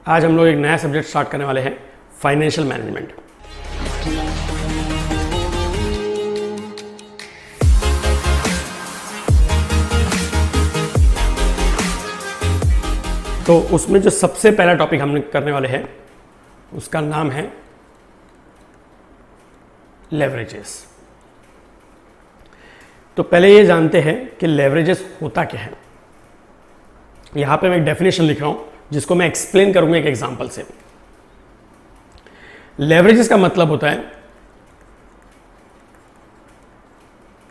आज हम लोग एक नया सब्जेक्ट स्टार्ट करने वाले हैं, फाइनेंशियल मैनेजमेंट। तो उसमें जो सबसे पहला टॉपिक हम करने वाले हैं उसका नाम है लेवरेजेस। तो पहले ये जानते हैं कि लेवरेजेस होता क्या है। यहां पे मैं एक डेफिनेशन लिख रहा हूं जिसको मैं एक्सप्लेन करूंगा एक एग्जांपल से। लेवरेजेस का मतलब होता है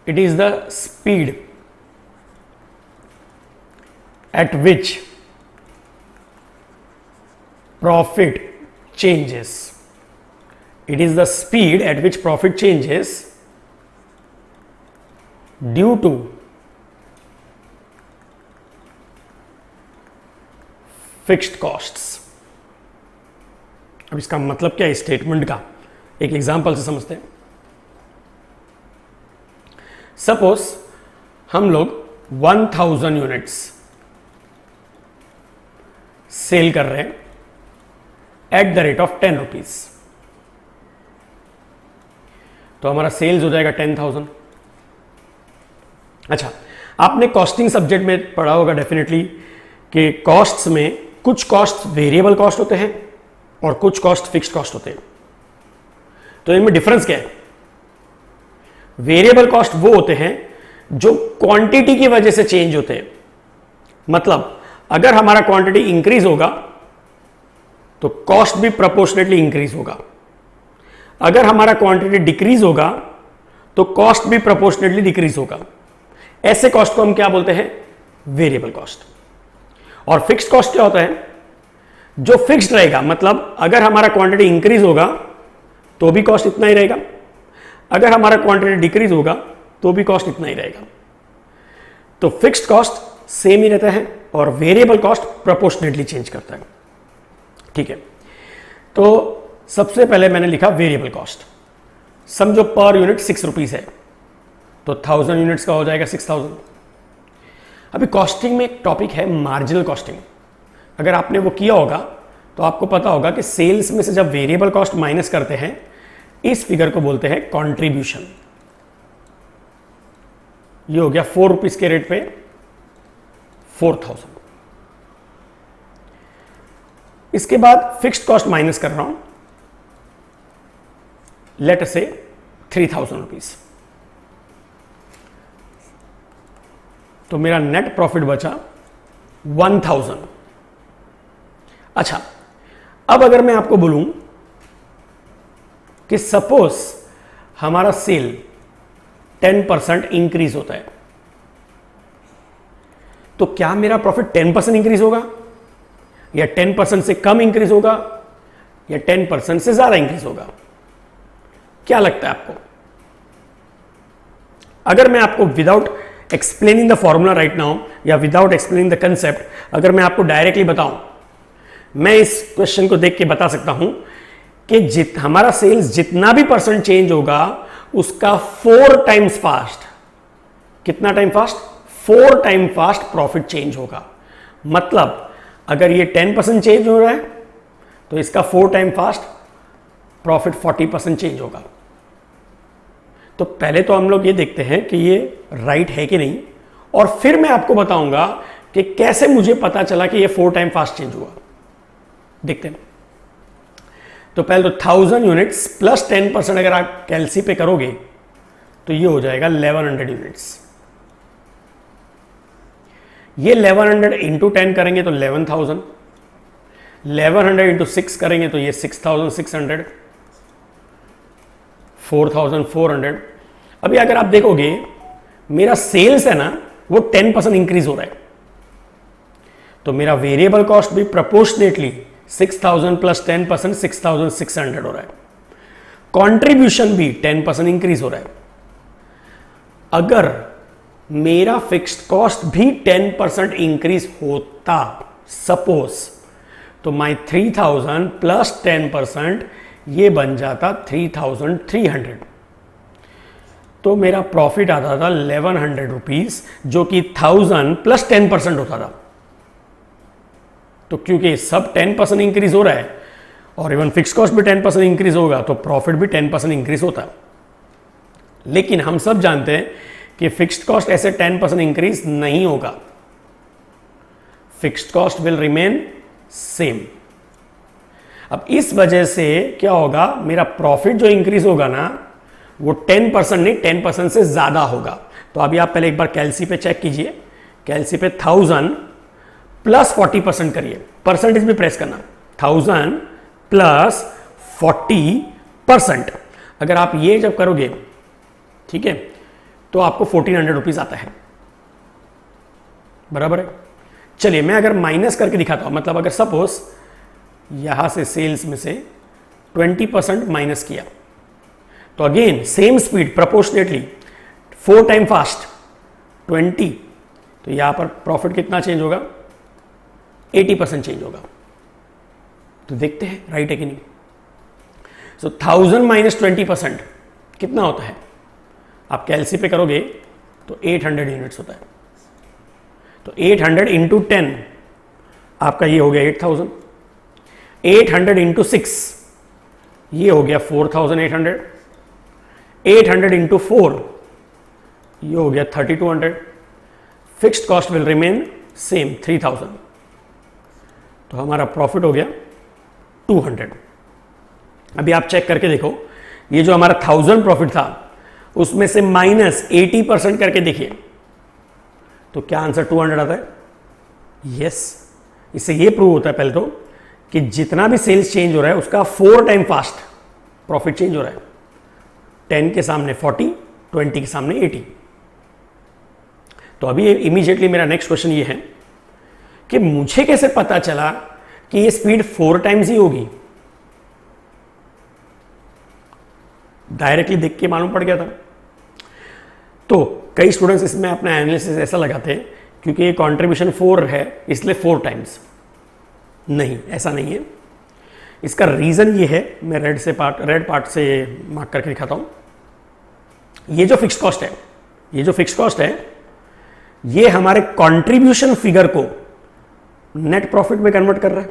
it is the speed at which profit changes. It is the speed at which profit changes due to fixed costs. अब इसका मतलब क्या है स्टेटमेंट का, एक एग्जांपल से समझते हैं। सपोज हम लोग 1000 यूनिट्स सेल कर रहे हैं at the rate of 10 rupees, तो हमारा सेल्स हो जाएगा 10,000। अच्छा, आपने कॉस्टिंग सब्जेक्ट में पढ़ा होगा डेफिनेटली कि कॉस्ट्स में कुछ कॉस्ट वेरिएबल कॉस्ट होते हैं और कुछ कॉस्ट फिक्स्ड कॉस्ट होते हैं। तो इनमें डिफरेंस क्या है? वेरिएबल कॉस्ट वो होते हैं जो क्वांटिटी की वजह से चेंज होते हैं। मतलब अगर हमारा क्वांटिटी इंक्रीज होगा तो कॉस्ट भी प्रोपोर्शनेटली इंक्रीज होगा, अगर हमारा क्वांटिटी डिक्रीज होगा तो कॉस्ट भी प्रोपोर्शनेटली डिक्रीज होगा। ऐसे कॉस्ट को हम क्या बोलते हैं? Variable cost. और फिक्स्ड कॉस्ट क्या होता है? जो फिक्स्ड रहेगा, मतलब अगर हमारा क्वांटिटी इंक्रीज होगा तो भी कॉस्ट इतना ही रहेगा, अगर हमारा क्वांटिटी डिक्रीज होगा तो भी कॉस्ट इतना ही रहेगा। तो फिक्स्ड कॉस्ट सेम ही रहता है और वेरिएबल कॉस्ट प्रोपोर्शनेटली चेंज करता है। ठीक है, तो सबसे पहले मैंने लिखा वेरिएबल कॉस्ट। समझो पर यूनिट 6 रुपीज है तो 1000 यूनिट्स का हो जाएगा 6000। अभी कॉस्टिंग में एक टॉपिक है मार्जिनल कॉस्टिंग। अगर आपने वो किया होगा तो आपको पता होगा कि सेल्स में से जब वेरिएबल कॉस्ट माइनस करते हैं इस फिगर को बोलते हैं कंट्रीब्यूशन। ये हो गया 4 रुपीज के रेट पे 4000। इसके बाद फिक्स्ड कॉस्ट माइनस कर रहा हूं, लेट से 3000 रुपीज, तो मेरा नेट प्रॉफिट बचा 1000। अच्छा, अब अगर मैं आपको बोलूं कि सपोज हमारा सेल 10% इंक्रीज होता है, तो क्या मेरा प्रॉफिट 10% इंक्रीज होगा या 10% से कम इंक्रीज होगा या 10% से ज्यादा इंक्रीज होगा? क्या लगता है आपको? अगर मैं आपको without explaining the formula right now या विदाउट एक्सप्लेनिंग द कंसेप्ट, अगर मैं आपको डायरेक्टली बताऊं, मैं इस क्वेश्चन को देख के बता सकता हूं कि हमारा सेल्स जितना भी परसेंट चेंज होगा उसका 4 टाइम्स फास्ट, कितना time fast? 4 time fast profit change होगा। मतलब अगर ये 10% चेंज हो रहा है तो इसका 4 टाइम फास्ट प्रॉफिट 40% चेंज होगा। तो पहले तो हम लोग ये देखते हैं कि ये राइट है कि नहीं, और फिर मैं आपको बताऊंगा कि कैसे मुझे पता चला कि ये 4 टाइम फास्ट चेंज हुआ। देखते हैं। तो पहले तो 1000 यूनिट्स प्लस 10% अगर आप कैलसी पे करोगे तो ये हो जाएगा 1100 यूनिट्स। ये 1100 इंटू 10 करेंगे तो 11,000, 1100 इंटू 6 करेंगे तो ये 6,600, 4,400। अभी अगर आप देखोगे मेरा सेल्स है ना वो 10% इंक्रीज हो रहा है, तो मेरा वेरिएबल कॉस्ट भी प्रोपोर्शनेटली 6,000 प्लस 10% 6,600 हो रहा है। कंट्रीब्यूशन भी 10% इंक्रीज हो रहा है। अगर मेरा फिक्स्ड कॉस्ट भी 10% इंक्रीज होता सपोज, तो माई 3000 प्लस 10% ये बन जाता 3300। तो मेरा प्रॉफिट आता था 1100 रुपीज, जो कि 1000 प्लस 10% होता था। तो क्योंकि सब 10% इंक्रीज हो रहा है और इवन फिक्स कॉस्ट भी 10% इंक्रीज होगा तो प्रॉफिट भी 10% इंक्रीज होता है। लेकिन हम सब जानते हैं कि फिक्स्ड कॉस्ट ऐसे 10% इंक्रीज नहीं होगा, fixed cost will remain same. अब इस वजह से क्या होगा, मेरा प्रॉफिट जो इंक्रीज होगा ना वो 10% नहीं 10% से ज्यादा होगा। तो अभी आप पहले एक बार कैलसी पे चेक कीजिए, कैलसी पे 1000 प्लस 40% करिए, परसेंटेज भी प्रेस करना, 1000 प्लस 40%। अगर आप ये जब करोगे, ठीक है, तो आपको 1400 रुपीज आता है, बराबर है। चलिए मैं अगर माइनस करके दिखाता हूं, मतलब अगर सपोज यहां से सेल्स में से 20% माइनस किया तो again same speed proportionately 4 time fast 20, तो यहां पर प्रॉफिट कितना चेंज होगा, 80% चेंज होगा। तो देखते हैं राइट है कि नहीं। सो 1000 माइनस 20% कितना होता है, आप कैलसी पे करोगे तो 800 यूनिट्स होता है। तो 800 इंटू 10 आपका ये हो गया 8000, 800 इंटू 6 ये हो गया 4800, 800 इंटू 4 ये हो गया 3200, fixed cost will remain same 3000, तो हमारा प्रॉफिट हो गया 200। अभी आप चेक करके देखो, ये जो हमारा 1000 प्रॉफिट था उसमें से माइनस 80% करके देखिए तो क्या आंसर 200 आता है। यस, इससे ये प्रूव होता है पहले तो कि जितना भी सेल्स चेंज हो रहा है उसका 4 टाइम फास्ट प्रॉफिट चेंज हो रहा है। 10 के सामने 40, 20 के सामने 80। तो अभी इमीडिएटली मेरा नेक्स्ट क्वेश्चन ये है कि मुझे कैसे पता चला कि ये स्पीड 4 टाइम्स ही होगी। डायरेक्टली देख के मालूम पड़ गया था। तो कई स्टूडेंट्स इसमें अपना एनालिसिस ऐसा लगाते हैं क्योंकि ये कंट्रीब्यूशन 4 है इसलिए 4 टाइम्स। नहीं, ऐसा नहीं है। इसका रीजन ये है, मैं रेड पार्ट से मार्क करके दिखाता हूं। ये जो फिक्स कॉस्ट है ये हमारे कंट्रीब्यूशन फिगर को नेट प्रॉफिट में कन्वर्ट कर रहा है।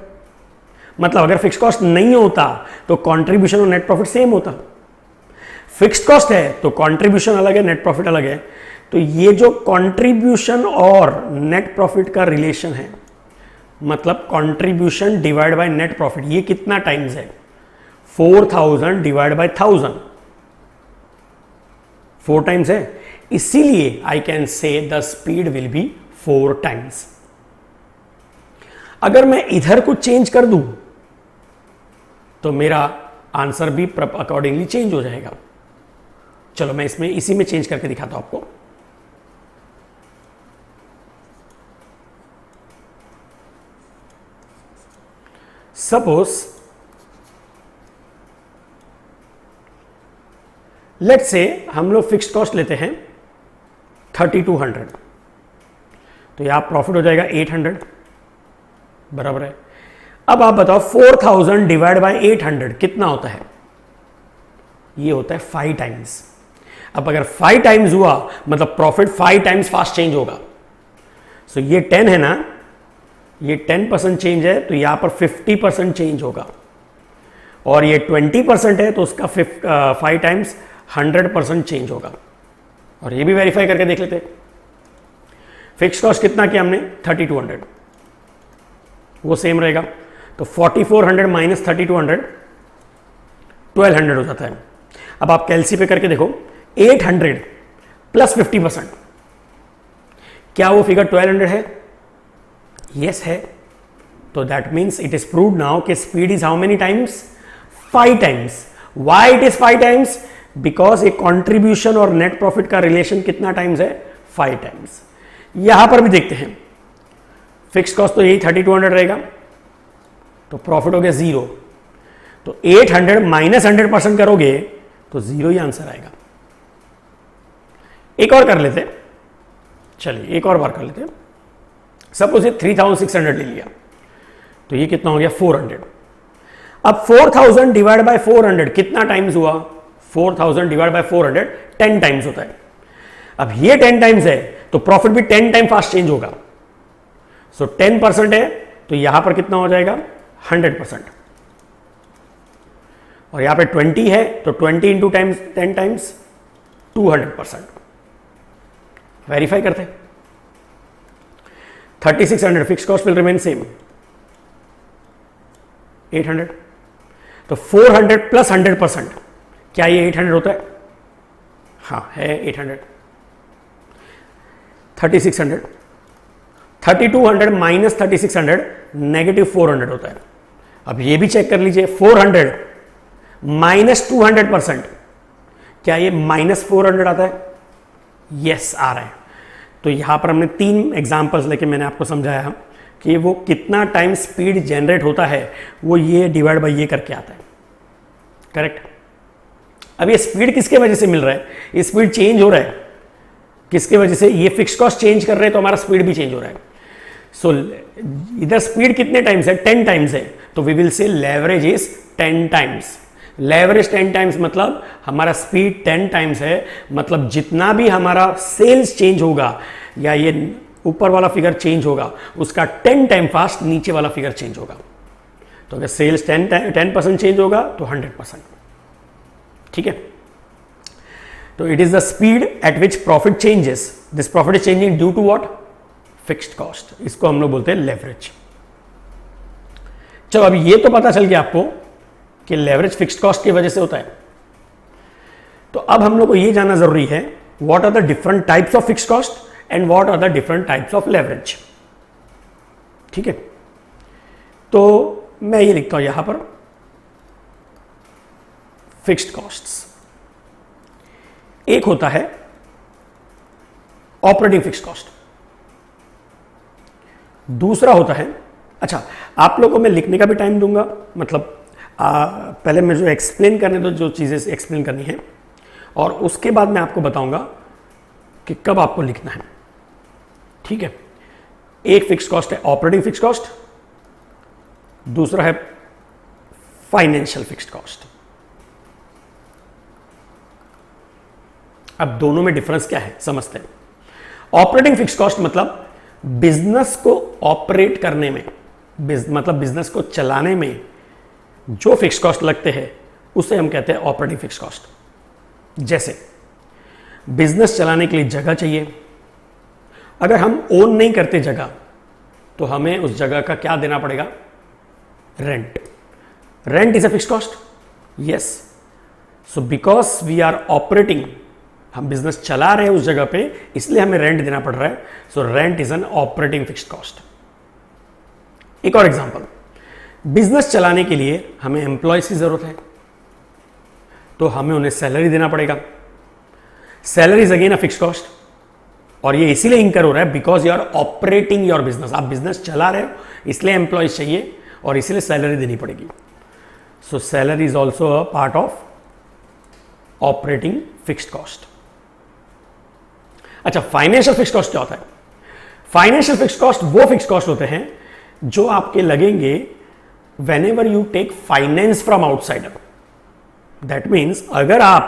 मतलब अगर फिक्स कॉस्ट नहीं होता तो कंट्रीब्यूशन और नेट प्रॉफिट सेम होता। फिक्स्ड कॉस्ट है तो कंट्रीब्यूशन अलग है, नेट प्रॉफिट अलग है। तो ये जो कंट्रीब्यूशन और नेट प्रॉफिट का रिलेशन है, मतलब contribution divide by net profit, ये कितना टाइम्स है, 4000 डिवाइड बाय 1000, 4 टाइम्स है। इसीलिए I can say the speed will be 4 times. अगर मैं इधर कुछ चेंज कर दूं तो मेरा आंसर भी अकॉर्डिंगली चेंज हो जाएगा। चलो मैं इसमें इसी में चेंज करके दिखाता हूं आपको। सपोज लेट्स से हम लोग फिक्स्ड कॉस्ट लेते हैं 3200, तो यहां प्रॉफिट हो जाएगा 800, बराबर है। अब आप बताओ 4000 डिवाइड बाय 800 कितना होता है, ये होता है 5 टाइम्स। अब अगर 5 टाइम्स हुआ मतलब प्रॉफिट 5 टाइम्स फास्ट चेंज होगा। सो ये 10 है ना, ये 10% चेंज है तो यहां पर 50% चेंज होगा, और ये 20% है तो उसका 5 टाइम्स 100% चेंज होगा। और ये भी वेरीफाई करके देख लेते हैं। फिक्स कॉस्ट कितना किया हमने, 3200, वो सेम रहेगा। तो 4400 माइनस 3200 1200 हो जाता है। अब आप कैलसी पे करके देखो, 800 प्लस 50%, क्या वो फिगर 1200 है? यस है। तो that means it is proved now कि speed is how many times, 5 times. Why it is 5 times? Because a contribution और नेट प्रॉफिट का रिलेशन कितना टाइम्स है, 5 टाइम्स। यहां पर भी देखते हैं, फिक्स कॉस्ट तो यही 3200 रहेगा, तो प्रॉफिट हो गया 0। तो 800 माइनस 100% करोगे तो 0 ही आंसर आएगा। एक और कर लेते, चलिए एक और बार कर लेते। सपोज ये 3600 ले लिया, तो ये कितना हो गया, 400। अब 4000 डिवाइड बाय 400 कितना टाइम्स हुआ, 4000 डिवाइड बाय 400 10 टाइम्स होता है। अब ये 10 टाइम्स है तो प्रॉफिट भी 10 टाइम फास्ट चेंज होगा। सो 10% है तो यहां पर कितना हो जाएगा 100%, और यहां पे 20 है तो 20 इंटू टाइम्स 10 टाइम्स 200%। वेरीफाई करते हैं। 3600 fix cost will remain same 800, तो 400 प्लस 100%, क्या ये 800 होता है? हाँ है 800। 3600, 3200 माइनस 3600 नेगेटिव 400 होता है। अब ये भी चेक कर लीजिए, 400 माइनस 200%, क्या ये माइनस 400 आता है? यस आ रहा है। तो यहां पर हमने 3 एग्जांपल्स लेके मैंने आपको समझाया कि वो कितना टाइम स्पीड जनरेट होता है, वो ये डिवाइड बाय ये करके आता है। करेक्ट। अब ये स्पीड किसके वजह से मिल रहा है? ये स्पीड चेंज हो रहा है किसके वजह से? ये फिक्स कॉस्ट चेंज कर रहे हैं तो हमारा स्पीड भी चेंज हो रहा है। सो इधर स्पीड कितने टाइम्स है? 10 टाइम्स है, तो we will say leverage is 10 times. Leverage 10 times मतलब हमारा स्पीड 10 टाइम्स है, मतलब जितना भी हमारा सेल्स चेंज होगा या ये ऊपर वाला फिगर चेंज होगा उसका 10 टाइम फास्ट नीचे वाला फिगर चेंज होगा। तो अगर सेल्स 10% चेंज होगा तो 100%। ठीक है। तो it is the speed at which profit changes. This profit is changing due to what? Fixed cost. इसको हम लोग बोलते हैं लेवरेज। चलो अभी ये तो पता चल गया आपको कि लेवरेज फिक्स्ड कॉस्ट की वजह से होता है। तो अब हम लोग को ये जानना जरूरी है what are the different types of fixed cost and what are the different types of leverage. ठीक है। तो मैं ये लिखता हूं यहां पर फिक्स्ड कॉस्ट्स। एक होता है ऑपरेटिंग फिक्स्ड कॉस्ट, दूसरा होता है, अच्छा आप लोगों को मैं लिखने का भी टाइम दूंगा, मतलब पहले मैं जो एक्सप्लेन करने दो जो चीजें एक्सप्लेन करनी है, और उसके बाद मैं आपको बताऊंगा कि कब आपको लिखना है। ठीक है। एक फिक्स कॉस्ट है ऑपरेटिंग फिक्स कॉस्ट, दूसरा है फाइनेंशियल फिक्स्ड कॉस्ट। अब दोनों में डिफरेंस क्या है समझते हैं। ऑपरेटिंग फिक्स्ड कॉस्ट मतलब बिजनेस को ऑपरेट करने में, मतलब बिजनेस को चलाने में जो फिक्स कॉस्ट लगते हैं उसे हम कहते हैं ऑपरेटिंग फिक्स कॉस्ट। जैसे बिजनेस चलाने के लिए जगह चाहिए, अगर हम ओन नहीं करते जगह तो हमें उस जगह का क्या देना पड़ेगा? Rent. Rent is a fix cost. Yes. So because we are operating, हम बिजनेस चला रहे हैं उस जगह पे, इसलिए हमें रेंट देना पड़ रहा है। So rent is an operating fixed cost. एक और एग्जांपल, बिजनेस चलाने के लिए हमें एम्प्लॉयज की जरूरत है तो हमें उन्हें सैलरी देना पड़ेगा। Salary is again a fixed cost, और ये इसीलिए इंकर हो रहा है because you are operating your business. आप बिजनेस चला रहे हो इसलिए एम्प्लॉयज चाहिए और इसलिए सैलरी देनी पड़ेगी। सो salary is also a part of operating fixed cost. अच्छा, फाइनेंशियल फिक्स्ड कॉस्ट क्या होता है? फाइनेंशियल फिक्स्ड कॉस्ट वो फिक्स्ड कॉस्ट होते हैं जो आपके लगेंगे whenever you take finance from outsider. That means अगर आप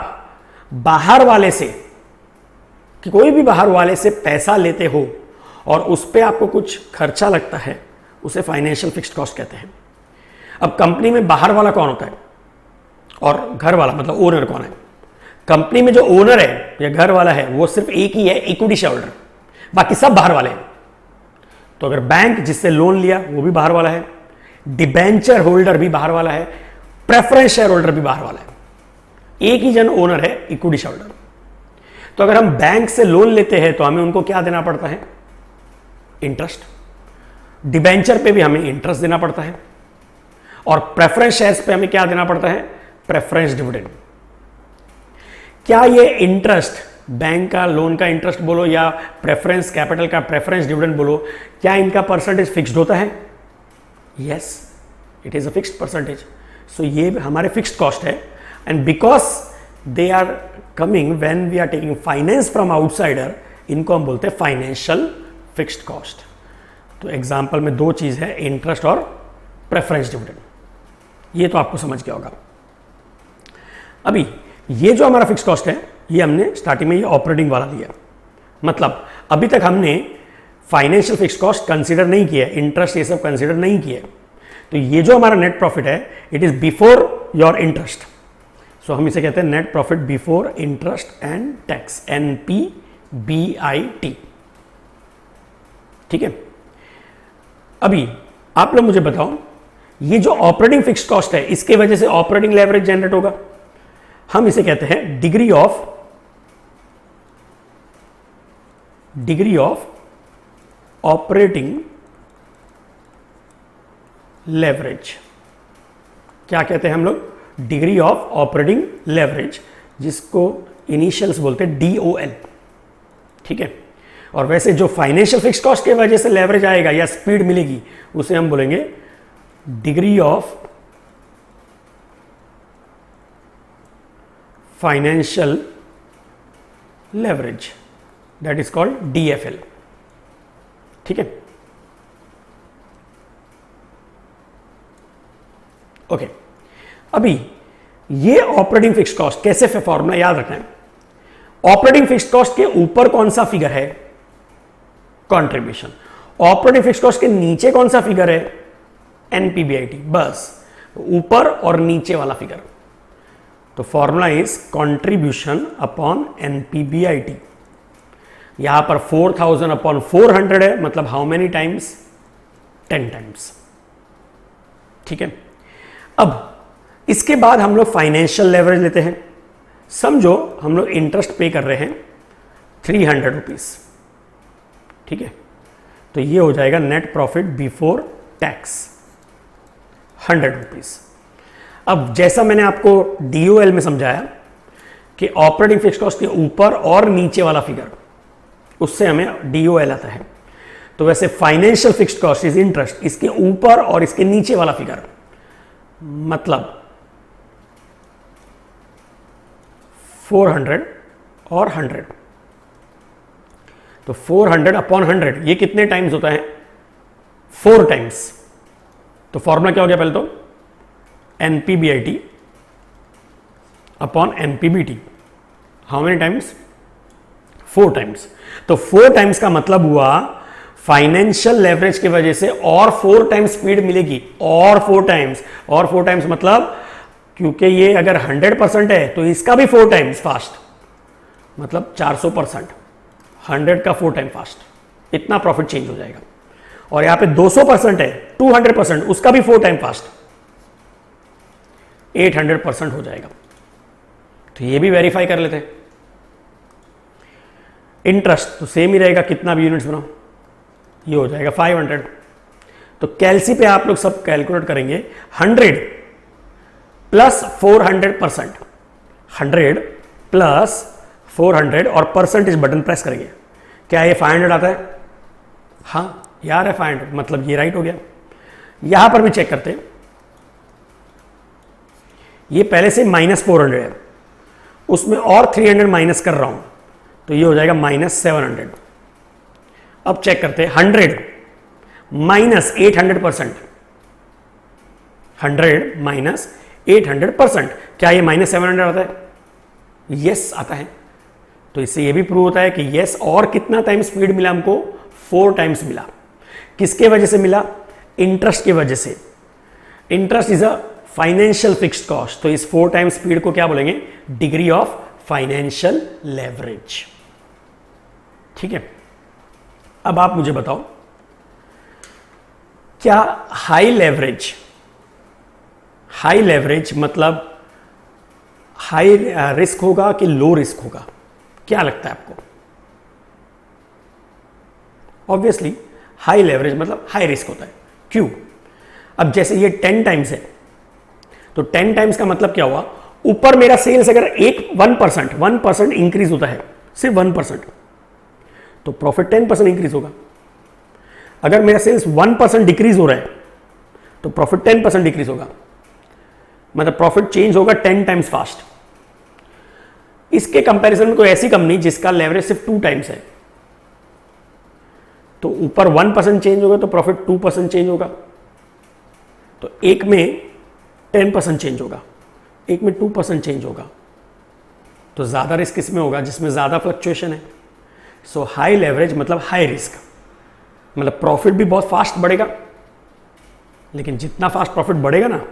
बाहर वाले से, कि कोई भी बाहर वाले से पैसा लेते हो और उस पर आपको कुछ खर्चा लगता है, उसे फाइनेंशियल फिक्स्ड कॉस्ट कहते हैं। अब कंपनी में बाहर वाला कौन होता है और घर वाला मतलब ओनर कौन है? कंपनी में जो ओनर है या घर वाला है वो सिर्फ एक ही है, इक्विटी शेयर होल्डर, बाकी सब बाहर वाले हैं। तो अगर बैंक जिससे लोन लिया वो भी बाहर वाला है, डिबेंचर होल्डर भी बाहर वाला है, प्रेफरेंस शेयर होल्डर भी बाहर वाला है, एक ही जन ओनर है, इक्विटी शेयर होल्डर। तो अगर हम बैंक से लोन लेते हैं तो हमें उनको क्या देना पड़ता है? इंटरेस्ट। डिबेंचर पे भी हमें इंटरेस्ट देना पड़ता है, और प्रेफरेंस शेयर्स पे हमें क्या देना पड़ता है? Preference dividend. क्या ये इंटरेस्ट, बैंक का लोन का इंटरेस्ट बोलो या प्रेफरेंस कैपिटल का प्रेफरेंस डिविडेंड बोलो, क्या इनका परसेंटेज फिक्स्ड होता है? Yes, it is a fixed percentage. So ये हमारे फिक्स्ड कॉस्ट है, and because they are coming when we are taking finance from outsider, इनको हम बोलते हैं फाइनेंशियल फिक्स्ड कॉस्ट। तो एग्जांपल में दो चीज है, इंटरेस्ट और प्रेफरेंस डिविडेंड। ये तो आपको समझ गया होगा। अभी ये जो हमारा फिक्स्ड कॉस्ट है ये हमने स्टार्टिंग में ये ऑपरेटिंग वाला लिया, मतलब अभी तक हमने फाइनेंशियल फिक्स कॉस्ट कंसीडर नहीं किया, इंटरेस्ट ये सब कंसीडर नहीं किया, तो ये जो हमारा नेट प्रॉफिट है it is before your interest. So हम इसे कहते हैं net profit before interest and tax, NPBIT। ठीक है, अभी आप लोग मुझे बताओ, ये जो ऑपरेटिंग फिक्स्ड कॉस्ट है इसके वजह से ऑपरेटिंग लेवरेज जनरेट होगा। हम इसे कहते हैं डिग्री ऑफ ऑपरेटिंग लेवरेज। क्या कहते हैं हम लोग? डिग्री ऑफ ऑपरेटिंग लेवरेज, जिसको इनिशियल्स बोलते हैं DOL। ठीक है, और वैसे जो फाइनेंशियल फिक्स कॉस्ट के वजह से लेवरेज आएगा या स्पीड मिलेगी उसे हम बोलेंगे degree of financial leverage, that is called DFL। ठीक है, ओके। अभी ये ऑपरेटिंग फिक्स्ड कॉस्ट कैसे फॉर्मूला याद रखना है। ऑपरेटिंग फिक्स्ड कॉस्ट के ऊपर कौन सा फिगर है? कंट्रीब्यूशन। ऑपरेटिंग फिक्स्ड कॉस्ट के नीचे कौन सा फिगर है? NPBIT। बस ऊपर और नीचे वाला फिगर। तो formula is contribution upon NPBIT। यहां पर 4000 अपॉन 400 है, मतलब हाउ मेनी टाइम्स? 10 टाइम्स। ठीक है, अब इसके बाद हम लोग फाइनेंशियल लेवरेज लेते हैं। समझो हम लोग इंटरेस्ट पे कर रहे हैं 300 रुपीज। ठीक है, तो ये हो जाएगा net profit before tax 100 rupees. अब जैसा मैंने आपको DOL में समझाया कि ऑपरेटिंग फिक्स्ड कॉस्ट के ऊपर और नीचे वाला फिगर, उससे हमें DOL आता है। तो वैसे financial fixed cost is interest, इसके ऊपर और इसके नीचे वाला फिगर, मतलब 400 और 100। तो 400 अपॉन 100 ये कितने टाइम्स होता है? 4 टाइम्स। तो फॉर्मूला क्या हो गया? पहले तो NPBIT upon NPBT। How many times? 4 times. तो 4 टाइम्स का मतलब हुआ फाइनेंशियल लेवरेज की वजह से और 4 टाइम्स स्पीड मिलेगी, और 4 टाइम्स मतलब क्योंकि ये अगर 100% है तो इसका भी 4 टाइम्स फास्ट, मतलब 400%। 100 का 4 टाइम फास्ट, इतना प्रॉफिट चेंज हो जाएगा। और यहां पे 200% है, 200%, उसका भी 4 टाइम फास्ट, 800% हो जाएगा। तो ये भी वेरीफाई कर लेते हैं। इंटरेस्ट तो सेम ही रहेगा, कितना भी यूनिट्स बनाओ, ये हो जाएगा 500। तो कैलसी पे आप लोग सब कैलकुलेट करेंगे। 100 प्लस 400%, 100 प्लस 400 और परसेंटेज बटन प्रेस करेंगे। क्या ये 500 आता है? हाँ यार है 500, मतलब ये राइट हो गया। यहां पर भी चेक करते हैं, ये पहले से -400 है, उसमें और 300 माइनस कर रहा हूं, तो ये हो जाएगा -700। अब चेक करते हैं 100 माइनस 800%, 100 माइनस 800%, क्या ये -700 आता है? यस आता है। तो इससे ये भी प्रूव होता है कि यस, और कितना टाइम स्पीड मिला हमको? 4 टाइम्स मिला। किसके वजह से मिला? इंटरेस्ट की वजह से। Interest is a financial fixed cost, तो इस 4 टाइम्स स्पीड को क्या बोलेंगे? Degree of financial leverage. ठीक है, अब आप मुझे बताओ, क्या हाई लेवरेज मतलब हाई रिस्क होगा कि लो रिस्क होगा? क्या लगता है आपको? ऑब्वियसली हाई लेवरेज मतलब हाई रिस्क होता है। क्यों? अब जैसे ये 10 टाइम्स है, तो 10 टाइम्स का मतलब क्या हुआ? ऊपर मेरा सेल्स अगर 1% इंक्रीज होता है, सिर्फ 1%, तो प्रॉफिट 10% इंक्रीज होगा। अगर मेरा सेल्स 1% डिक्रीज हो रहा है, तो प्रॉफिट 10% डिक्रीज होगा, मतलब प्रॉफिट चेंज होगा 10 टाइम्स फास्ट। इसके कंपैरिजन में कोई ऐसी कंपनी जिसका लेवरेज सिर्फ 2 टाइम्स है, तो ऊपर 1% चेंज होगा तो प्रॉफिट 2% चेंज होगा, तो एक में 10% चेंज होगा, एक में 2% चेंज होगा, तो ज्यादा रिस्क इसमें होगा जिसमें ज्यादा फ्लक्चुएशन है। सो हाई लेवरेज मतलब हाई रिस्क। मतलब प्रॉफिट भी बहुत फास्ट बढ़ेगा, लेकिन जितना फास्ट प्रॉफिट बढ़ेगा ना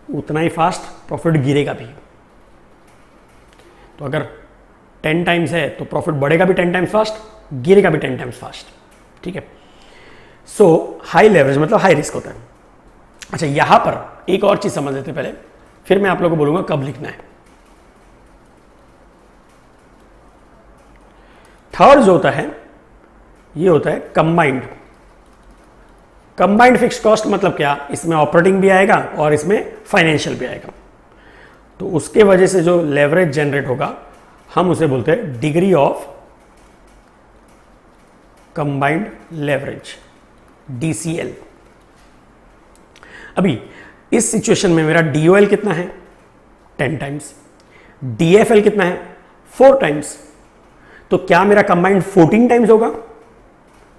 उतना ही फास्ट प्रॉफिट गिरेगा भी। तो अगर 10 टाइम्स है तो प्रॉफिट बढ़ेगा भी 10 टाइम्स फास्ट, गिरेगा भी 10 टाइम्स फास्ट। ठीक है, सो हाई लेवरेज मतलब हाई रिस्क होता है। अच्छा, यहां पर एक और चीज समझ लेते पहले, फिर मैं आप लोगों को बोलूंगा कब लिखना है। थर्ड जो होता है ये होता है कंबाइंड। कंबाइंड फिक्स्ड कॉस्ट मतलब क्या, इसमें ऑपरेटिंग भी आएगा और इसमें फाइनेंशियल भी आएगा। तो उसके वजह से जो लेवरेज जनरेट होगा हम उसे बोलते हैं degree of combined leverage, DCL। अभी इस सिचुएशन में मेरा DOL कितना है 10 टाइम्स, DFL कितना है 4 टाइम्स। तो क्या मेरा कंबाइंड 14 टाइम्स होगा?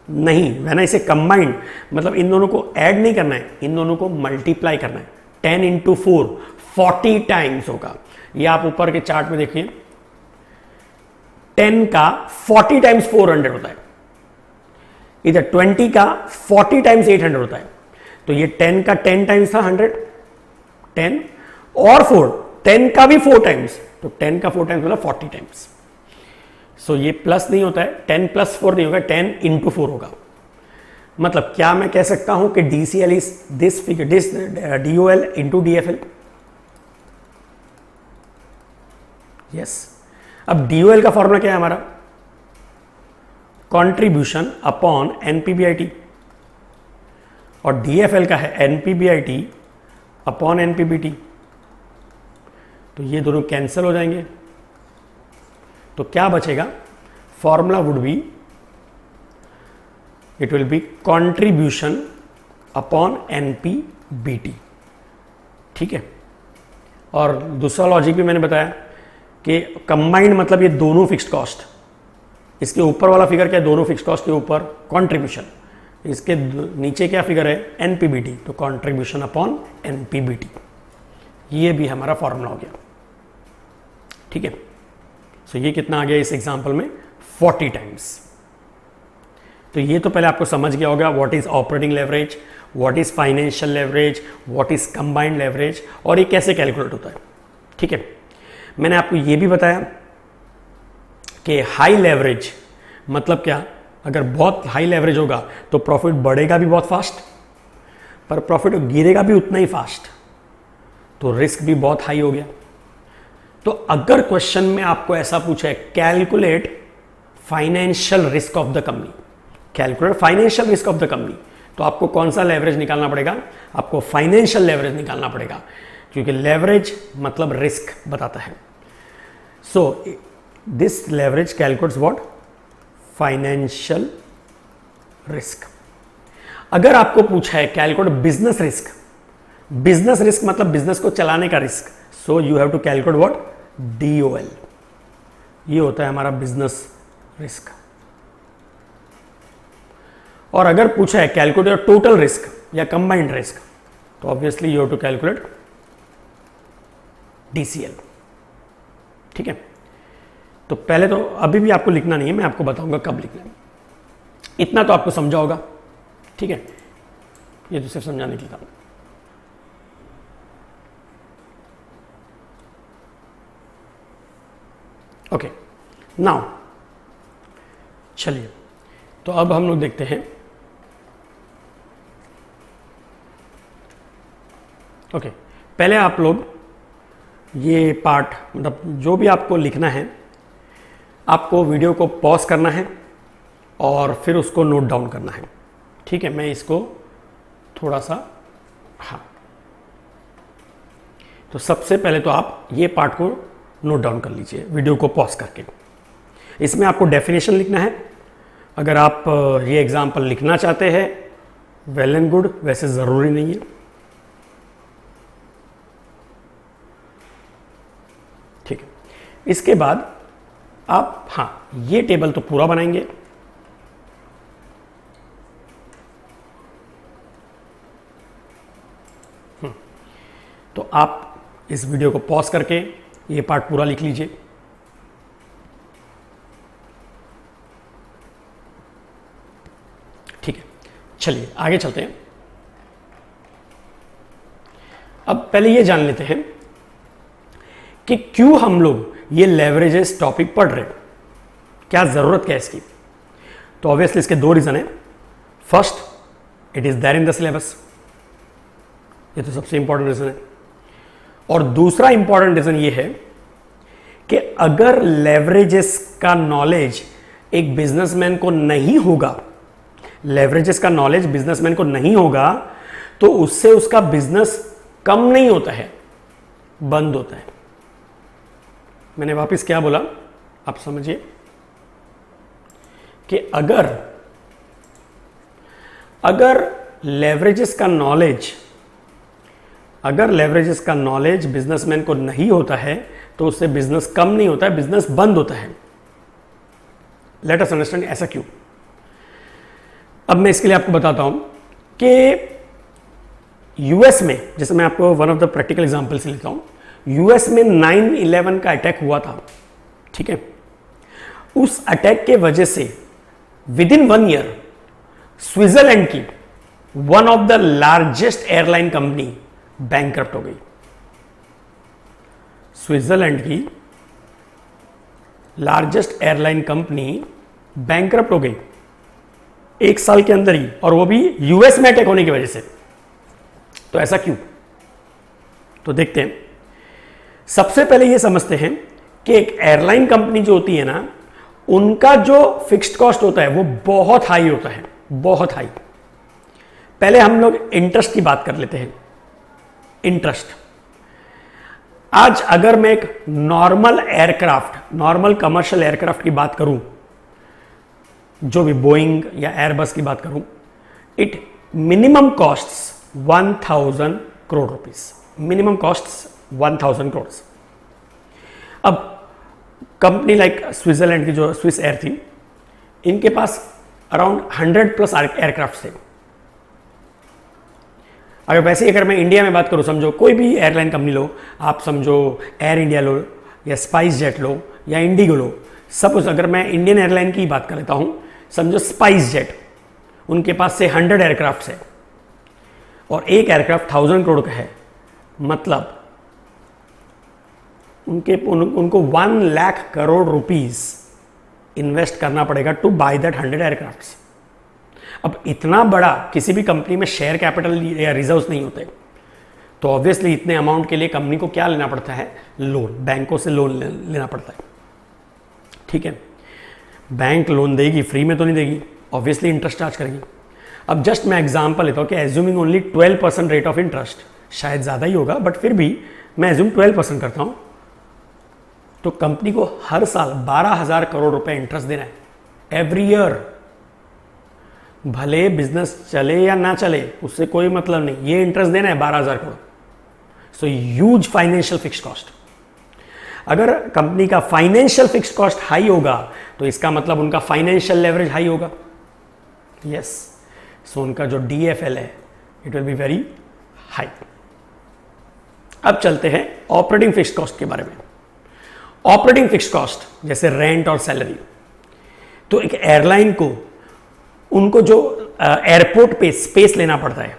नहीं, मैंने इसे कंबाइंड मतलब इन दोनों को ऐड नहीं करना है, इन दोनों को मल्टीप्लाई करना है। 10 इंटू 4 40 टाइम्स होगा। ये आप ऊपर के चार्ट में देखिए, 10 का 40 टाइम्स 400 होता है, इधर 20 का 40 टाइम्स 800 होता है। तो ये 10 का 10 टाइम्स था 100, 10 और 4, 10 का भी 4 टाइम्स, तो 10 का 4 टाइम्स मतलब 40 टाइम्स। सो ये प्लस नहीं होता है, 10 प्लस 4 नहीं होगा, 10 इंटू 4 होगा। मतलब क्या मैं कह सकता हूं कि DCL is this figure, this DOL into DFL। Yes, अब DOL का फॉर्मूला क्या है हमारा, कंट्रीब्यूशन अपॉन NPBIT, और DFL का है NPBIT अपॉन NPBT। तो ये दोनों कैंसिल हो जाएंगे, तो क्या बचेगा, formula would be, it will be contribution upon NPBT। ठीक है, और दूसरा लॉजिक भी मैंने बताया कि कंबाइंड मतलब ये दोनों फिक्स्ड कॉस्ट, इसके ऊपर वाला फिगर क्या है, दोनों फिक्स्ड कॉस्ट के ऊपर कंट्रीब्यूशन, इसके नीचे क्या फिगर है NPBT, तो कंट्रीब्यूशन अपॉन NPBT। ये भी हमारा फॉर्मूला हो गया। ठीक है, सो ये कितना आ गया इस एग्जांपल में 40 टाइम्स। तो ये तो पहले आपको समझ गया होगा what is operating leverage, what is financial leverage, what is combined leverage, और ये कैसे कैलकुलेट होता है। ठीक है, मैंने आपको ये भी बताया कि हाई लेवरेज मतलब क्या, अगर बहुत हाई लेवरेज होगा तो प्रॉफिट बढ़ेगा भी बहुत फास्ट, पर प्रॉफिट गिरेगा भी उतना ही फास्ट, तो रिस्क भी बहुत हाई हो गया। तो अगर क्वेश्चन में आपको ऐसा पूछा है calculate financial risk of the company, calculate financial risk of the company, तो आपको कौन सा लेवरेज निकालना पड़ेगा, आपको फाइनेंशियल लेवरेज निकालना पड़ेगा, क्योंकि लेवरेज मतलब रिस्क बताता है। So this leverage calculates what, financial risk. अगर आपको पूछा है calculate business risk, business risk मतलब बिजनेस को चलाने का risk, so you have to calculate what, DOL। ये होता है हमारा बिजनेस रिस्क। और अगर पूछा है कैलकुलेट योर टोटल रिस्क या कंबाइंड रिस्क, तो obviously you have to calculate DCL। ठीक है, तो पहले तो अभी भी आपको लिखना नहीं है, मैं आपको बताऊंगा कब लिखना है। इतना तो आपको समझा होगा। ठीक है, ये तो सिर्फ समझाने के लिए था। ओके, नाउ चलिए, तो अब हम लोग देखते हैं। ओके, पहले आप लोग ये पार्ट मतलब जो भी आपको लिखना है, आपको वीडियो को पॉज करना है और फिर उसको नोट डाउन करना है। ठीक है, मैं इसको थोड़ा सा, हाँ, तो सबसे पहले तो आप ये पार्ट को नोट डाउन कर लीजिए वीडियो को पॉज करके। इसमें आपको डेफिनेशन लिखना है। अगर आप ये एग्जाम्पल लिखना चाहते हैं वेल एंड गुड, वैसे ज़रूरी नहीं है। ठीक है, इसके बाद आप, हाँ, ये टेबल तो पूरा बनाएंगे। तो आप इस वीडियो को पॉज करके ये पार्ट पूरा लिख लीजिए। ठीक। चलिए आगे चलते हैं। अब पहले ये जान लेते हैं कि क्यों हम लोग ये लेवरेजेस टॉपिक पढ़ रहे हैं, क्या जरूरत क्या है इसकी। तो ऑब्वियसली इसके दो रीजन है। First, it is there in the syllabus, ये तो सबसे इंपॉर्टेंट रीजन है। और दूसरा इंपॉर्टेंट रीजन ये है कि अगर लेवरेजेस का नॉलेज एक बिजनेसमैन को नहीं होगा, लेवरेजेस का नॉलेज बिजनेसमैन को नहीं होगा, तो उससे उसका बिजनेस कम नहीं होता है, बंद होता है। मैंने वापस क्या बोला आप समझिए कि अगर लेवरेजेस का नॉलेज बिजनेसमैन को नहीं होता है तो उससे बिजनेस कम नहीं होता है, बिजनेस बंद होता है। लेट अस अंडरस्टैंड ऐसा क्यों। अब मैं इसके लिए आपको बताता हूं कि यूएस में, जैसे मैं आपको one of the practical example से लेता हूं, यूएस में 9/11 का अटैक हुआ था, ठीक है। उस अटैक के वजह से विद इन 1 ईयर स्विट्जरलैंड की one of the largest airline company bankrupt हो गई। स्विट्जरलैंड की लार्जेस्ट एयरलाइन कंपनी बैंकरप्ट हो गई 1 साल के अंदर ही, और वो भी यूएस में अटैक होने की वजह से। तो ऐसा क्यों, तो देखते हैं। सबसे पहले ये समझते हैं कि एक एयरलाइन कंपनी जो होती है ना, उनका जो फिक्स्ड कॉस्ट होता है वो बहुत हाई होता है, बहुत हाई। पहले हम लोग इंटरेस्ट की बात कर लेते हैं। इंटरेस्ट, आज अगर मैं एक नॉर्मल कमर्शियल एयरक्राफ्ट की बात करूं, जो भी बोइंग या एयरबस की बात करूं, it minimum costs 1000 crore rupees, minimum costs 1000 crore. अब कंपनी लाइक स्विट्जरलैंड की जो स्विस एयर थी, इनके पास अराउंड 100+ एयरक्राफ्ट थे। अगर मैं इंडिया में बात करूं, समझो कोई भी एयरलाइन कंपनी लो, आप समझो एयर इंडिया लो या स्पाइस जेट लो या इंडिगो लो। सपोज अगर मैं इंडियन एयरलाइन की बात कर लेता हूं, समझो स्पाइस जेट, उनके पास से 100 एयरक्राफ्ट है और एक एयरक्राफ्ट 1000 करोड़ का है, मतलब उनको 1 लाख करोड़ रुपीस इन्वेस्ट करना पड़ेगा टू बाय दैट 100 एयरक्राफ्ट। अब इतना बड़ा किसी भी कंपनी में शेयर कैपिटल या रिजर्व्स नहीं होते, तो ऑब्वियसली इतने अमाउंट के लिए कंपनी को क्या लेना पड़ता है, लोन, बैंकों से लोन लेना पड़ता है, ठीक है। बैंक लोन देगी, फ्री में तो नहीं देगी, ऑब्वियसली इंटरेस्ट चार्ज करेगी। अब जस्ट मैं एग्जांपल लेता हूं कि assuming only 12% rate of interest, शायद ज़्यादा ही होगा बट फिर भी मैं एज्यूम 12% करता हूं, तो कंपनी को हर साल 12,000 करोड़ रुपए इंटरेस्ट देना है एवरी ईयर। भले बिजनेस चले या ना चले, उससे कोई मतलब नहीं, ये इंटरेस्ट देना है 12,000 crore. So huge financial fixed cost. अगर कंपनी का फाइनेंशियल फिक्स्ड कॉस्ट हाई होगा तो इसका मतलब उनका फाइनेंशियल लेवरेज हाई होगा, यस। सो उनका जो DFL है it will be very high. अब चलते हैं ऑपरेटिंग फिक्स्ड कॉस्ट के बारे में। ऑपरेटिंग फिक्स्ड कॉस्ट जैसे रेंट और सैलरी, तो एक एयरलाइन को उनको जो एयरपोर्ट पे स्पेस लेना पड़ता है,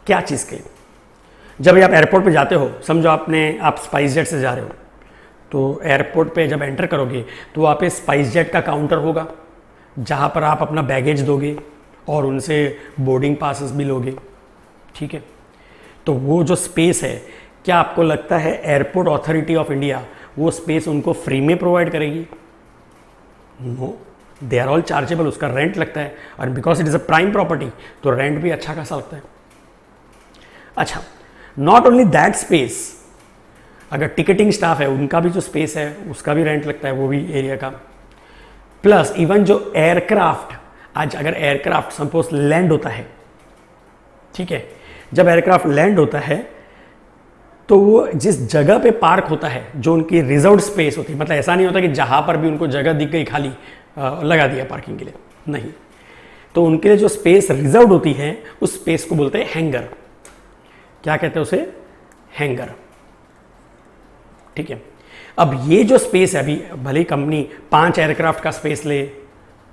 क्या चीज़ के लिए। जब आप एयरपोर्ट पे जाते हो, समझो आप स्पाइस जेट से जा रहे हो, तो एयरपोर्ट पे जब एंटर करोगे तो वहाँ पे स्पाइस जेट का काउंटर होगा जहाँ पर आप अपना बैगेज दोगे और उनसे बोर्डिंग पासेस भी लोगे, ठीक है। तो वो जो स्पेस है, क्या आपको लगता है एयरपोर्ट अथॉरिटी ऑफ इंडिया वो स्पेस उनको फ्री में प्रोवाइड करेगी? No, they are all chargeable, उसका रेंट लगता है, और because it is a prime property तो रेंट भी अच्छा खासा लगता है। अच्छा, नॉट ओनली दैट स्पेस, अगर टिकटिंग स्टाफ है उनका भी जो स्पेस है उसका भी रेंट लगता है, वो भी एरिया का। प्लस इवन जो एयरक्राफ्ट, आज अगर एयरक्राफ्ट सपोज लैंड होता है, ठीक है, जब एयरक्राफ्ट लैंड होता है तो वो जिस जगह पे पार्क होता है, जो उनकी रिजर्व्ड स्पेस होती है, मतलब ऐसा नहीं होता कि जहां पर भी उनको जगह दिख गई खाली लगा दिया पार्किंग के लिए, नहीं, तो उनके लिए जो स्पेस रिजर्व्ड होती है उस स्पेस को बोलते हैं हैंगर। क्या कहते हैं उसे? हैंगर, ठीक है। अब ये जो स्पेस है, अभी भले ही कंपनी 5 एयरक्राफ्ट का स्पेस ले,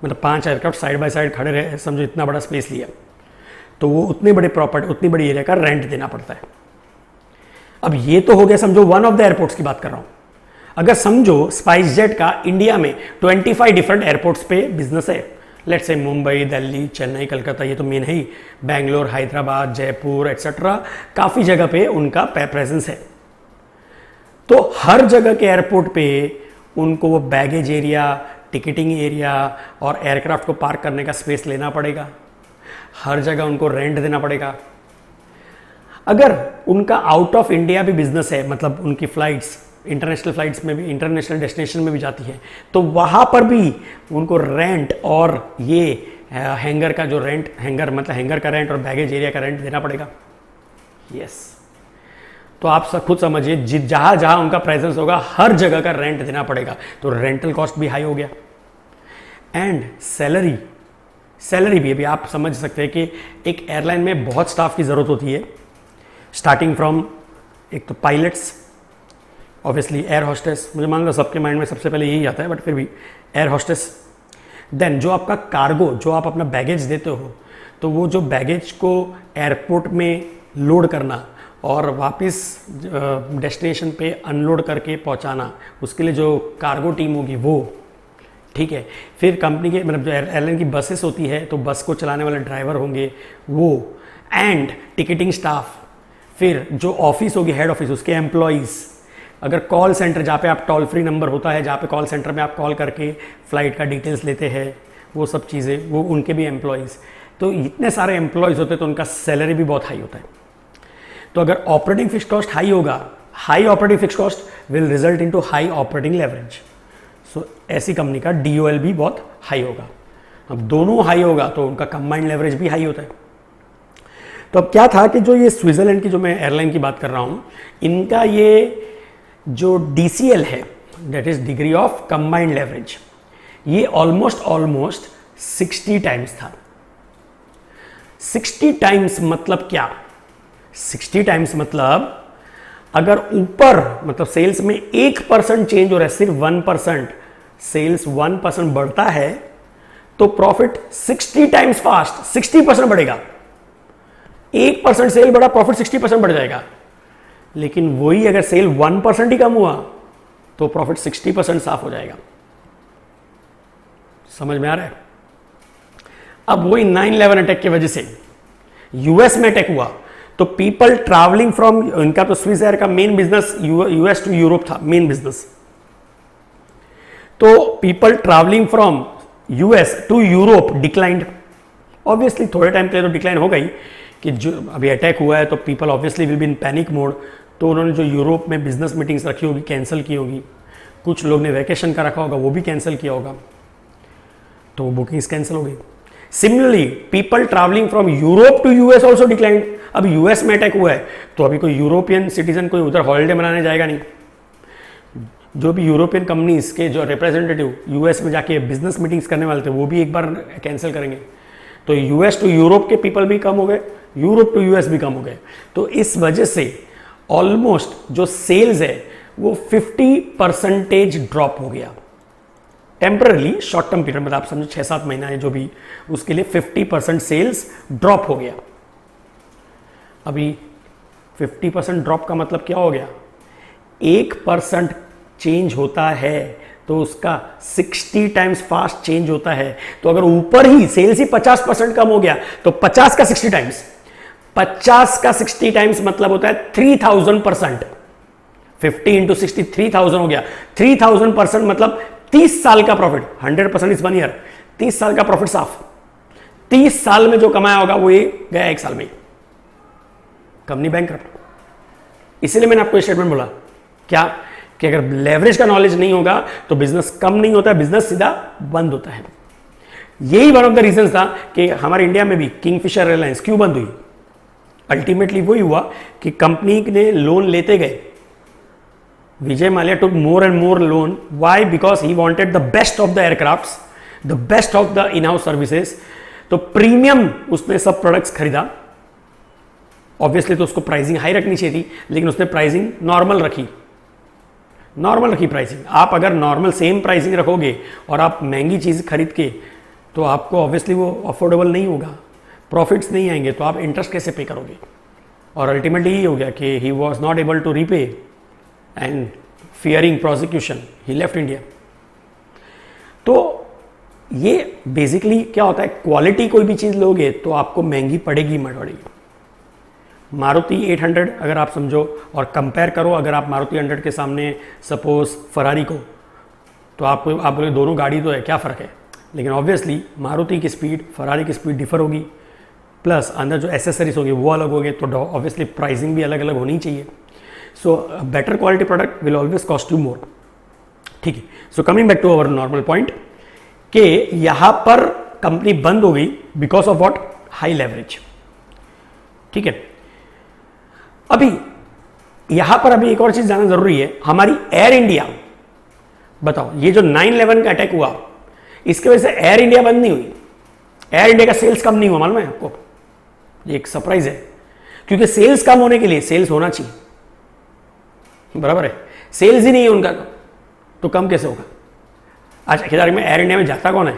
मतलब 5 एयरक्राफ्ट साइड बाय साइड खड़े रहे, समझो इतना बड़ा स्पेस लिया, तो वो उतनी बड़ी एरिया का रेंट देना पड़ता है। अब ये तो हो गया समझो वन ऑफ द एयरपोर्ट्स की बात कर रहा हूं। अगर समझो स्पाइस जेट का इंडिया में 25 डिफरेंट एयरपोर्ट्स पे बिजनेस है, लेट्स से मुंबई, दिल्ली, चेन्नई, कलकत्ता, ये तो मेन है ही, बैंगलोर, हैदराबाद, जयपुर एक्सेट्रा, काफ़ी जगह पे उनका प्रेजेंस है। तो हर जगह के एयरपोर्ट पे उनको वो बैगेज एरिया, टिकटिंग एरिया और एयरक्राफ्ट को पार्क करने का स्पेस लेना पड़ेगा, हर जगह उनको रेंट देना पड़ेगा। अगर उनका आउट ऑफ इंडिया भी बिजनेस है, मतलब उनकी फ्लाइट्स इंटरनेशनल फ्लाइट्स में भी, इंटरनेशनल डेस्टिनेशन में भी जाती है, तो वहाँ पर भी उनको रेंट और ये हैंगर का जो रेंट, हैंगर मतलब हैंगर का रेंट और बैगेज एरिया का रेंट देना पड़ेगा। यस, तो आप सब खुद समझिए, जहाँ जहाँ उनका प्रेजेंस होगा हर जगह का रेंट देना पड़ेगा, तो रेंटल कॉस्ट भी हाई हो गया। एंड सैलरी भी, अभी आप समझ सकते हैं कि एक एयरलाइन में बहुत स्टाफ की ज़रूरत होती है, स्टार्टिंग फ्रॉम एक तो पायलट्स, ऑब्वियसली एयर होस्टेस, मुझे मान लो सबके माइंड में सबसे पहले यही आता है, बट फिर भी एयर होस्टेस। देन जो आपका कार्गो, जो आप अपना बैगेज देते हो, तो वो जो बैगेज को एयरपोर्ट में लोड करना और वापस डेस्टिनेशन पे अनलोड करके पहुंचाना, उसके लिए जो कार्गो टीम होगी वो, ठीक है। फिर कंपनी के मतलब जो एयरलाइन की बसेस होती है, तो बस को चलाने वाले ड्राइवर होंगे वो, एंड टिकटिंग स्टाफ, फिर जो ऑफिस होगी हेड ऑफिस, उसके एम्प्लॉयज़, अगर कॉल सेंटर जहाँ पे आप टोल फ्री नंबर होता है, जहाँ पे कॉल सेंटर में आप कॉल करके फ़्लाइट का डिटेल्स लेते हैं, वो सब चीज़ें, वो उनके भी एम्प्लॉयज़, तो इतने सारे एम्प्लॉयज़ होते हैं, तो उनका सैलरी भी बहुत हाई होता है। तो अगर ऑपरेटिंग फिक्स कॉस्ट हाई होगा, high operating fix cost will result into high operating leverage. So ऐसी कंपनी का DOL भी बहुत हाई होगा। अब दोनों हाई होगा तो उनका कंबाइंड लेवरेज भी हाई होता है। तो अब क्या था कि जो ये स्विट्जरलैंड की जो मैं एयरलाइन की बात कर रहा हूँ, इनका ये जो DCL है, that is degree of combined leverage, ये ऑलमोस्ट 60 टाइम्स था। 60 टाइम्स मतलब क्या? 60 टाइम्स मतलब अगर ऊपर मतलब सेल्स में 1% चेंज हो रहा है, सिर्फ 1%, सेल्स 1% बढ़ता है, तो प्रॉफिट 60 टाइम्स फास्ट 60% बढ़ेगा। 1% सेल बढ़ा, प्रॉफिट 60% बढ़ जाएगा। लेकिन वही अगर सेल 1% ही कम हुआ तो प्रॉफिट 60% साफ हो जाएगा। समझ में आ रहा है? अब वही 9/11 अटैक की वजह से यूएस में अटैक हुआ, तो पीपल ट्रैवलिंग फ्रॉम, इनका तो स्विस एयर का main business US to Europe था, मेन बिजनेस। तो people travelling from US to Europe declined. Obviously थोड़े टाइम के लिए तो डिक्लाइन हो गई कि जो अभी अटैक हुआ है, तो people obviously will be in panic mode. तो उन्होंने जो यूरोप में बिजनेस मीटिंग्स रखी होगी कैंसिल की होगी, कुछ लोग ने वैकेशन का रखा होगा वो भी कैंसिल किया होगा, तो बुकिंग्स कैंसिल हो गई। Similarly people travelling from Europe to US also declined. अब यूएस में अटैक हुआ है तो अभी कोई यूरोपियन सिटीजन कोई उधर हॉलीडे मनाने जाएगा नहीं। जो भी यूरोपियन कंपनीज के जो रिप्रेजेंटेटिव यूएस में जाके बिजनेस मीटिंग्स करने वाले थे वो भी एक बार कैंसिल करेंगे। तो यूएस टू यूरोप के पीपल भी कम हो गए, यूरोप टू यूएस भी कम हो गए। तो इस वजह से ऑलमोस्ट जो सेल्स है वो 50% ड्रॉप हो गया टेम्परली, शॉर्ट टर्म पीरियड, मतलब आप समझो 6-7 महीना है जो भी, उसके लिए 50% सेल्स ड्रॉप हो गया। अभी 50% ड्रॉप का मतलब क्या हो गया? 1% चेंज होता है तो उसका 60 टाइम्स फास्ट चेंज होता है। तो अगर ऊपर ही सेल्स ही 50% कम हो गया तो 50 का 60 टाइम्स, 50 का 60 टाइम्स मतलब होता है 3000%। 50 इंटू 60 3000 हो गया। 3000% मतलब 30 साल का प्रॉफिट। 100% इज 1 ईयर, 30 साल का प्रॉफिट साफ। 30 साल में जो कमाया होगा वो ये गया 1 साल में, कंपनी बैंकरप्ट। इसीलिए मैंने आपको स्टेटमेंट बोला क्या कि अगर लेवरेज का नॉलेज नहीं होगा तो बिजनेस कम नहीं होता है, बिजनेस सीधा बंद होता है। यही वन ऑफ द रीजंस था कि हमारे इंडिया में भी किंगफिशर एयरलाइंस क्यों बंद हुई। अल्टीमेटली वही हुआ कि कंपनी ने लोन लेते गए। Vijay Mallya took more and more loan. Why? Because he wanted the best of the aircrafts, the best of the in house services. तो प्रीमियम उसने सब प्रोडक्ट्स खरीदा। ऑब्वियसली तो उसको प्राइसिंग हाई रखनी चाहिए थी, लेकिन उसने प्राइसिंग नॉर्मल रखी, प्राइसिंग। आप अगर नॉर्मल सेम प्राइसिंग रखोगे और आप महंगी चीज़ खरीद के, तो आपको ऑब्वियसली वो अफोर्डेबल नहीं होगा। प्रॉफिट्स नहीं आएंगे तो आप इंटरेस्ट कैसे पे करोगे? और अल्टीमेटली ये हो गया कि he was not able to repay and fearing prosecution he left India. तो ये बेसिकली क्या होता है, क्वालिटी कोई भी चीज़ लोगे तो आपको महंगी पड़ेगी पड़ेगी। मारुति 800 अगर आप समझो और कंपेयर करो अगर आप मारुति 100 के सामने सपोज फरारी को, तो आप बोले दोनों गाड़ी तो है, क्या फ़र्क है? लेकिन ऑब्वियसली मारुति की स्पीड फरारी की स्पीड डिफर होगी, प्लस अंदर जो एसेसरीज होगी वो अलग होगी, तो ऑब्वियसली प्राइसिंग भी अलग अलग होनी चाहिए। So better quality product will always cost you more. ठीक है, so coming back to our normal point कि यहां पर कंपनी बंद हो गई because of what, high leverage. ठीक है, अभी यहां पर अभी एक और चीज जानना जरूरी है, हमारी एयर इंडिया, बताओ ये जो 9/11 का अटैक हुआ इसके वजह से एयर इंडिया बंद नहीं हुई, एयर इंडिया का सेल्स कम नहीं हुआ, मालूम है आपको? ये एक सरप्राइज है, क्योंकि सेल्स कम होने के लिए सेल्स होना चाहिए, बराबर है? सेल्स ही नहीं है उनका तो कम कैसे होगा? आज आखिरकार में एयर इंडिया में जाता कौन है?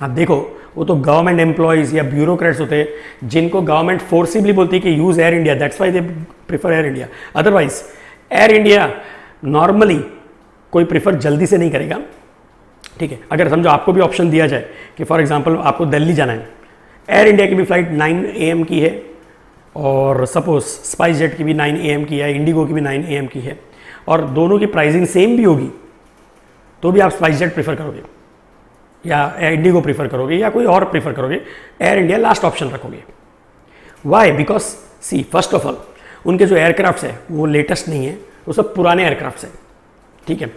आप देखो, वो तो गवर्नमेंट एम्प्लॉयज या ब्यूरोक्रेट्स होते हैं जिनको गवर्नमेंट फोर्सिबली बोलती है कि use air India, that's why they prefer air India. Otherwise air India normally कोई प्रीफर जल्दी से नहीं करेगा। ठीक है, अगर समझो आपको भी ऑप्शन दिया जाए कि फॉर एग्जांपल आपको दिल्ली जाना है, एयर इंडिया की भी फ्लाइट 9 AM की है और सपोज स्पाइस जेट की भी 9 AM की है, इंडिगो की भी 9 AM की है, और दोनों की प्राइसिंग सेम भी होगी, तो भी आप स्पाइस जेट प्रीफर करोगे या इंडिगो प्रीफर करोगे या कोई और प्रीफर करोगे, एयर इंडिया लास्ट ऑप्शन रखोगे। Why? Because see first of all उनके जो एयरक्राफ्ट्स है वो लेटेस्ट नहीं है, वो सब पुराने एयरक्राफ्ट्स हैं। ठीक है,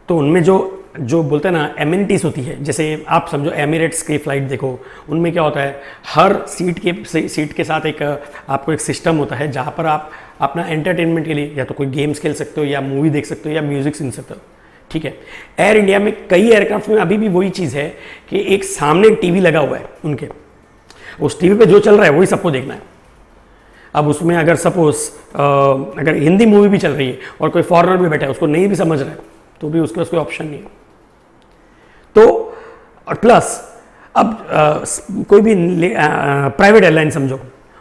तो उनमें जो बोलते हैं ना एमिनिटीज होती है, जैसे आप समझो एमिरेट्स की फ्लाइट देखो, उनमें क्या होता है, हर सीट के साथ एक आपको एक सिस्टम होता है जहाँ पर आप अपना एंटरटेनमेंट के लिए या तो कोई गेम्स खेल सकते हो या मूवी देख सकते हो या म्यूजिक सुन सकते हो। ठीक है, एयर इंडिया में कई एयरक्राफ्ट में अभी भी वही चीज़ है कि एक सामने टीवी लगा हुआ है उनके, उस टीवी पे जो चल रहा है वही सबको देखना है। अब उसमें अगर सपोज अगर हिंदी मूवी भी चल रही है और कोई फॉरेनर भी बैठा है उसको नहीं भी समझ रहा है तो भी उसके पास कोई ऑप्शन नहीं है। तो और प्लस अब कोई भी प्राइवेट एयरलाइन समझो,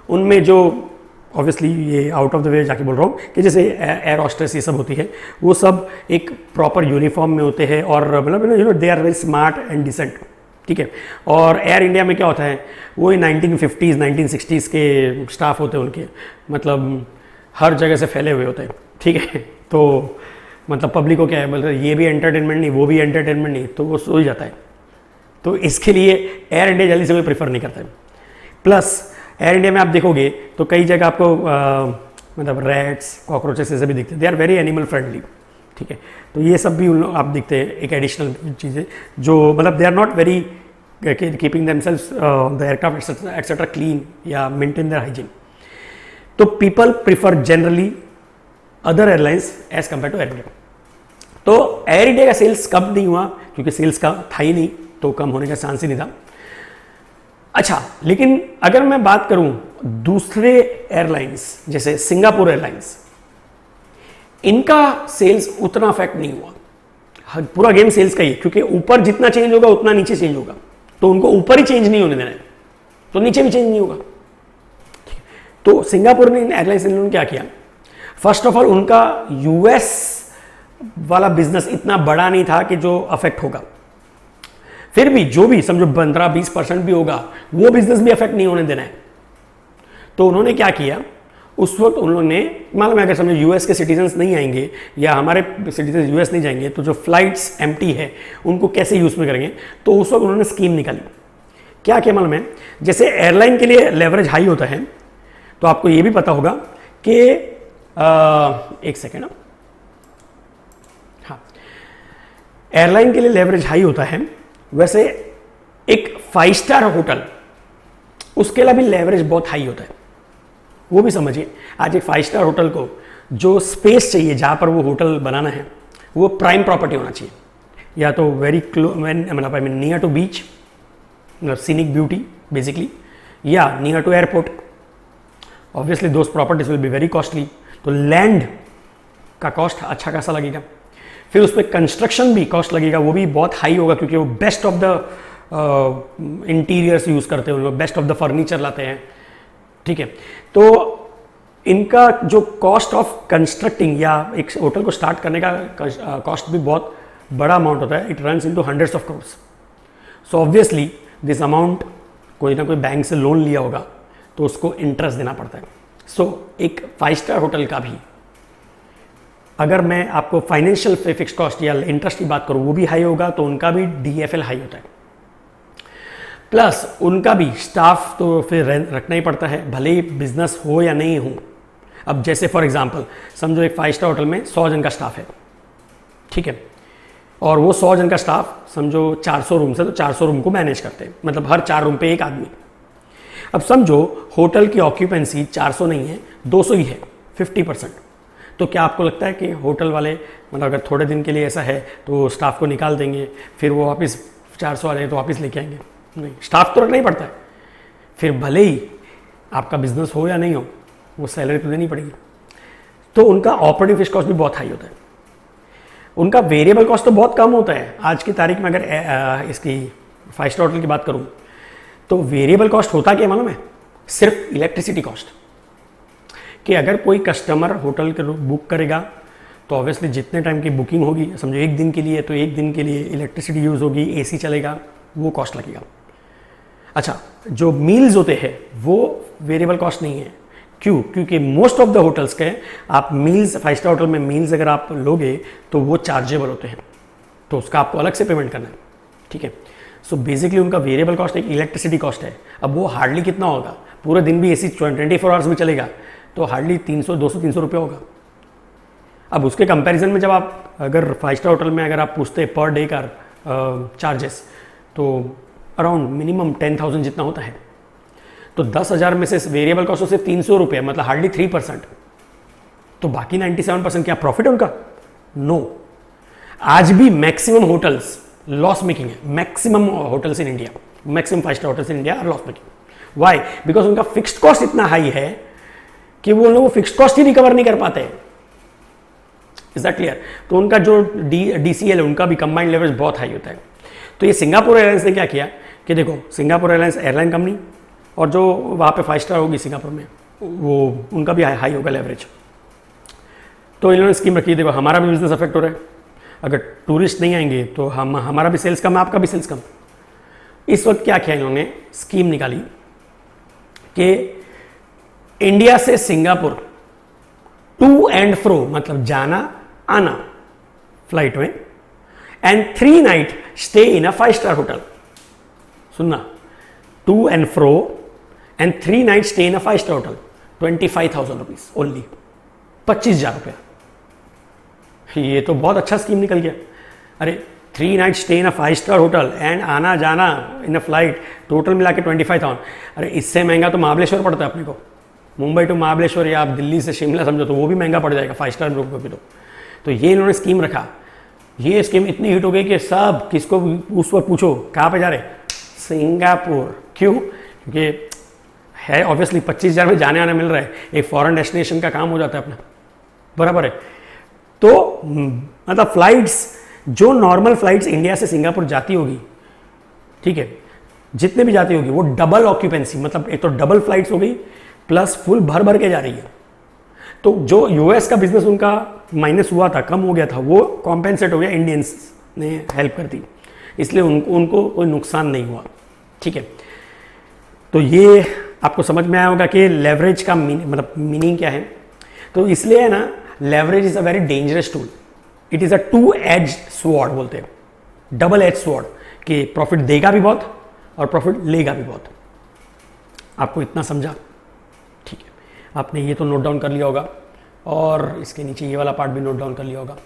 उनमें जो ऑब्वियसली ये आउट ऑफ द वे जाके बोल रहा हूँ कि जैसे एयर हॉस्टेस ये सब होती है, वो सब एक प्रॉपर यूनिफॉर्म में होते हैं और मतलब they are very smart and decent. ठीक है, और एयर इंडिया में क्या होता है, वो 1950s 1960s के स्टाफ होते हैं उनके, मतलब हर जगह से फैले हुए होते हैं। ठीक है, तो मतलब पब्लिक को क्या है, मतलब ये भी एंटरटेनमेंट नहीं वो भी एंटरटेनमेंट नहीं, तो वो सो ही जाता है। तो इसके लिए एयर इंडिया जल्दी से कोई प्रेफर नहीं करता है। प्लस एयर इंडिया में आप देखोगे तो कई जगह आपको मतलब रैट्स कॉकरोचेस ऐसे भी दिखते हैं, they are very animal friendly. ठीक है, तो ये सब भी आप दिखते हैं, एक एडिशनल चीज़ें जो मतलब they are not very keeping themselves the aircraft etcetera clean या मेंटेन देयर हाइजीन। तो people prefer generally other airlines as compare to Air India. तो एयर इंडिया का सेल्स कम नहीं हुआ क्योंकि सेल्स का था ही नहीं, तो कम होने का चांस ही नहीं था। अच्छा, लेकिन अगर मैं बात करूं दूसरे एयरलाइंस जैसे सिंगापुर एयरलाइंस, इनका सेल्स उतना अफेक्ट नहीं हुआ। पूरा गेम सेल्स का ही है, क्योंकि ऊपर जितना चेंज होगा उतना नीचे चेंज होगा, तो उनको ऊपर ही चेंज नहीं होने देना है, तो नीचे भी चेंज नहीं होगा। तो सिंगापुर ने एयरलाइंस ने क्या किया, फर्स्ट ऑफ ऑल उनका यूएस वाला बिजनेस इतना बड़ा नहीं था कि जो अफेक्ट होगा, फिर भी जो भी समझो 15-20% भी होगा वो बिजनेस भी अफेक्ट नहीं होने देना है। तो उन्होंने क्या किया, उस वक्त उन्होंने मालूम है अगर समझो यूएस के सिटीजन्स नहीं आएंगे या हमारे सिटीजन यूएस नहीं जाएंगे तो जो फ्लाइट्स एम्प्टी है उनको कैसे यूज में करेंगे, तो उस वक्त उन्होंने स्कीम निकाली। क्या क्या मालूम है, जैसे एयरलाइन के लिए लेवरेज हाई होता है, तो आपको ये भी पता होगा कि एक सेकेंड, हाँ, एयरलाइन के लिए लेवरेज हाई होता है, वैसे एक 5 स्टार होटल उसके लिए भी लेवरेज बहुत हाई होता है, वो भी समझिए। आज एक 5 स्टार होटल को जो स्पेस चाहिए जहां पर वो होटल बनाना है वो प्राइम प्रॉपर्टी होना चाहिए, या तो वेरी मतलब I mean near to beach, scenic beauty basically, या near to airport. Obviously those properties will be very costly, तो लैंड का कॉस्ट अच्छा खासा लगेगा, फिर उस पर कंस्ट्रक्शन भी कॉस्ट लगेगा, वो भी बहुत हाई होगा क्योंकि वो best of the interiors use करते हैं, उन लोग बेस्ट ऑफ द फर्नीचर लाते हैं, ठीक है। तो इनका जो कॉस्ट ऑफ कंस्ट्रक्टिंग या एक होटल को स्टार्ट करने का कॉस्ट भी बहुत बड़ा अमाउंट होता है। It runs into hundreds of crores. So obviously this amount कोई ना कोई बैंक से लोन लिया होगा तो उसको इंटरेस्ट देना पड़ता है। सो एक 5 स्टार होटल का भी, अगर मैं आपको फाइनेंशियल फिक्स कॉस्ट या इंटरेस्ट की बात करूं, वो भी हाई होगा, तो उनका भी DFL हाई होता है। प्लस उनका भी स्टाफ तो फिर रखना ही पड़ता है, भले ही बिजनेस हो या नहीं हो। अब जैसे फॉर एग्जांपल समझो एक 5 स्टार होटल में 100 जन का स्टाफ है, ठीक है, और वो 100 जन का स्टाफ समझो 400 रूम से, तो 400 रूम को मैनेज करते हैं, मतलब हर 4 रूम पे एक आदमी। अब समझो होटल की ऑक्यूपेंसी 400 नहीं है, 200 ही है, 50%। तो क्या आपको लगता है कि होटल वाले मतलब अगर थोड़े दिन के लिए ऐसा है तो स्टाफ को निकाल देंगे, फिर वो वापस 400 आ रहे हैं तो वापस लेके आएंगे? नहीं, स्टाफ तो रखना ही पड़ता है। फिर भले ही आपका बिजनेस हो या नहीं हो, वो सैलरी तो देनी पड़ेगी। तो उनका ऑपरेटिंग फिक्स कॉस्ट भी बहुत हाई होता है। उनका वेरिएबल कॉस्ट तो बहुत कम होता है। आज की तारीख में अगर इसकी 5 स्टार होटल की बात करूं तो वेरिएबल कॉस्ट होता क्या मालूम है? सिर्फ इलेक्ट्रिसिटी कॉस्ट। कि अगर कोई कस्टमर होटल के बुक करेगा तो ऑब्वियसली जितने टाइम की बुकिंग होगी, समझो 1 दिन के लिए, तो 1 दिन के लिए इलेक्ट्रिसिटी यूज़ होगी, AC चलेगा, वो कॉस्ट लगेगा। अच्छा, जो मील्स होते हैं वो वेरिएबल कॉस्ट नहीं है। क्यों? क्योंकि मोस्ट ऑफ द होटल्स के आप मील्स, 5 स्टार होटल में मील्स अगर आप लोगे तो वो चार्जेबल होते हैं, तो उसका आपको अलग से पेमेंट करना है, ठीक है। सो बेसिकली उनका वेरिएबल कॉस्ट एक इलेक्ट्रिसिटी कॉस्ट है। अब वो हार्डली कितना होगा? पूरे दिन भी AC 24 आवर्स में चलेगा तो हार्डली 200-300 रुपये होगा। अब उसके कंपैरिजन में जब आप अगर 5 स्टार होटल में अगर आप पूछते हैं पर डे का चार्जेस, तो अराउंड मिनिमम 10,000 जितना होता है। तो 10,000 में से वेरिएबल कॉस्ट सिर्फ 300 रुपये, मतलब हार्डली 3%। तो बाकी 97% क्या प्रॉफिट है उनका? नो। आज भी मैक्सिमम होटल्स लॉस मेकिंग है। Maximum hotels in India, maximum 5 star hotels in India are loss making. Why? Because उनका फिक्स्ड कॉस्ट इतना हाई है कि वो लोग फिक्स्ड कॉस्ट ही रिकवर नहीं कर पाते हैं। Is that clear? तो उनका जो DCL है, उनका भी कंबाइंड लेवरेज बहुत हाई होता है। तो ये सिंगापुर एयरलाइंस ने क्या किया कि देखो, सिंगापुर एयरलाइंस एयरलाइन कंपनी, और जो वहाँ पे 5 स्टार होगी सिंगापुर में, वो उनका भी हाई होगा लेवरेज। तो इन्होंने स्कीम रखी, देखो हमारा भी बिजनेस अफेक्ट हो रहा है, अगर टूरिस्ट नहीं आएंगे तो हमारा भी सेल्स कम है, आपका भी सेल्स कम। इस वक्त क्या किया इन्होंने, स्कीम निकाली कि इंडिया से सिंगापुर टू एंड फ्रो, मतलब जाना आना फ्लाइट में, and 3 night stay in a 5 star hotel. सुनना, to and fro and 3 night stay in a 5 star hotel, 25,000 rupees only, 25,000 रुपया। ये तो बहुत अच्छा स्कीम निकल गया। अरे 3 night stay in a 5 star hotel and आना जाना इन अ फ्लाइट, टोटल मिला के 25,000। अरे इससे महंगा तो महाबलेश्वर पड़ता है अपने को। मुंबई टू महाबलेश्वर या आप दिल्ली से शिमला समझो तो वो भी महंगा पड़ जाएगा 5 स्टार ग्रुप को भी। तो ये इन्होंने स्कीम रखा। ये स्कीम इतनी हिट हो गई कि सब किसको उस वक्त पूछो कहाँ पे जा रहे, सिंगापुर। क्यों? क्योंकि है ऑब्वियसली 25,000 में जाने आने मिल रहा है, एक फॉरेन डेस्टिनेशन का काम हो जाता है अपना, बराबर है। तो मतलब फ्लाइट्स, जो नॉर्मल फ्लाइट्स इंडिया से सिंगापुर जाती होगी, ठीक है, जितने भी जाती होगी, वो डबल ऑक्यूपेंसी, मतलब एक तो डबल फ्लाइट्स हो गई प्लस फुल भर भर के जा रही है। तो जो यूएस का बिजनेस उनका माइनस हुआ था, कम हो गया था, वो कॉम्पेंसेट हो गया, इंडियंस ने हेल्प कर दी, इसलिए उनको कोई नुकसान नहीं हुआ, ठीक है। तो ये आपको समझ में आया होगा कि लेवरेज का मतलब मीनिंग क्या है। तो इसलिए है ना, leverage is a very dangerous tool. It is a 2 edge sword बोलते हैं, डबल एज स्वॉर्ड, कि प्रॉफिट देगा भी बहुत और प्रॉफिट लेगा भी बहुत। आपको इतना समझा? ठीक है, आपने ये तो नोट डाउन कर लिया होगा और इसके नीचे ये वाला पार्ट भी नोट डाउन कर लिया होगा।